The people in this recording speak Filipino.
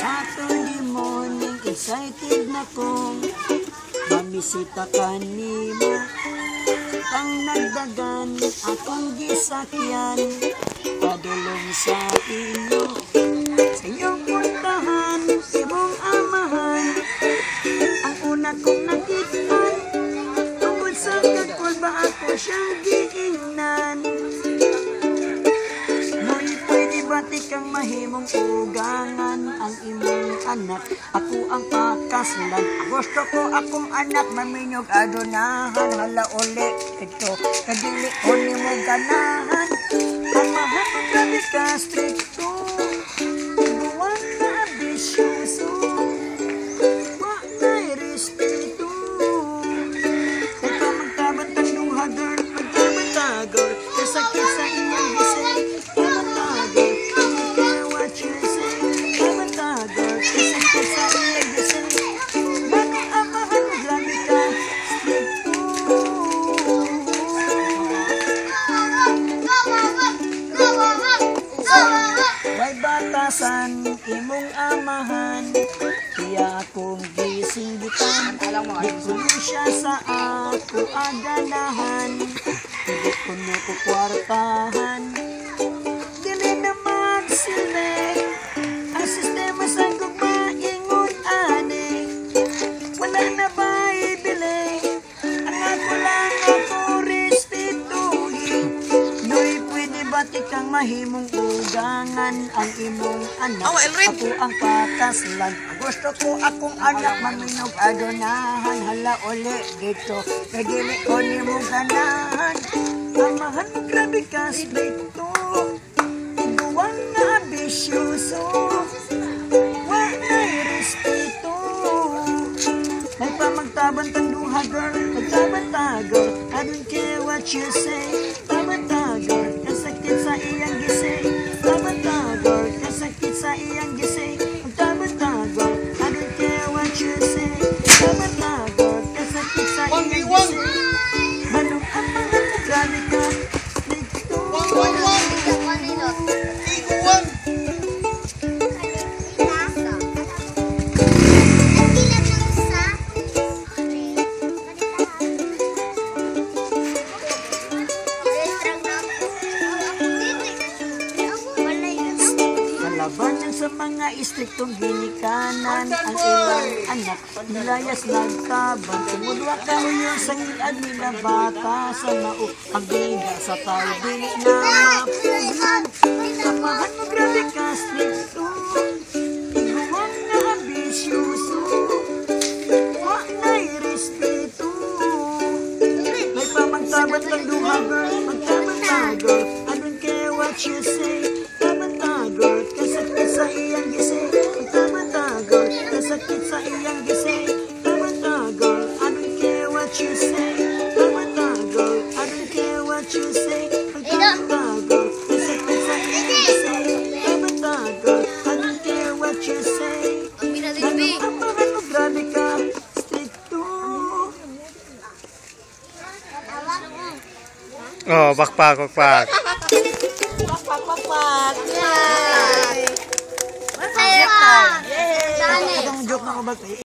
Saturday morning, excited na kong mamisita ka nimo. Ang nagdagan akong gisakyan, padulong sa inyo. Sa iyong puntahan, imong amahan, ang una kong nakita, tungkol sa kakul ba ako siyang giingnan. Pati kang mahimong ugangan ang imong anak, ako ang pakaslan. Gusto ko akong anak maminyog adonahan. Hala uli ito kadili ko ni mo ganahan. Ang mahal mo grabe ka stricto, buwan na ambisyoso, wa na'y respeto. Ito magtabantang nung hagar, magtabantagor, kasakit sa iyong gisay. Batasan imong amahan, kaya akong gisinggitan. Di ko siya sa ako aganahan, hindi ko nakukwartahan. Dili na magsileng ang sistema sa gumaingon ani. Wala na ba ibili ang ako lang ako respetuhin. Noy pwede bati kang mahimong ugangan ang imong anak, ako ang pakaslan. Gusto ko akong anak maminog adonahan. Hala uli dito kadili ko ni mo ganahan. Amahan mo grabe ka stricto, buwan na ambisyoso, wa na'y respeto. May pamagtabantang duha girl, magtabantagor, I don't care what you say. Tabantagor, kasakit sa iyang gisay. Tabantagor, kasakit sa iyang gisay. Tabantagor, I don't care what you say. Tabantagor, kasakit sa iyang gisay. Manong ang mga grabe ka dito. Labanan sa mga istriktong ginikanan ang ilang anak, nilayas nagtabang. Tumudwa kayo sa ngilad nila bata sa nao, ang biga sa tao dili na mapuglan. Samahan mo grabe ka stricto, iguwang na ambisyoso, wa na'y respeto. May pamagtabat ng duha girl, magtabat-tagor, I don't care what you say. Tabantagor, kasakit sa iyang gisay. Tabantagor, kasakit sa iyang gisay. Tabantagor, I don't care what you say. Tabantagor, I don't care what you say. Tabantagor, kasakit sa iyang gisay. Tabantagor, I don't care what you say. Anong amahan mo grabe ka stricto. Oh, bakpak. Pak. Masaya ka! Yay! Itong joke na ko ba?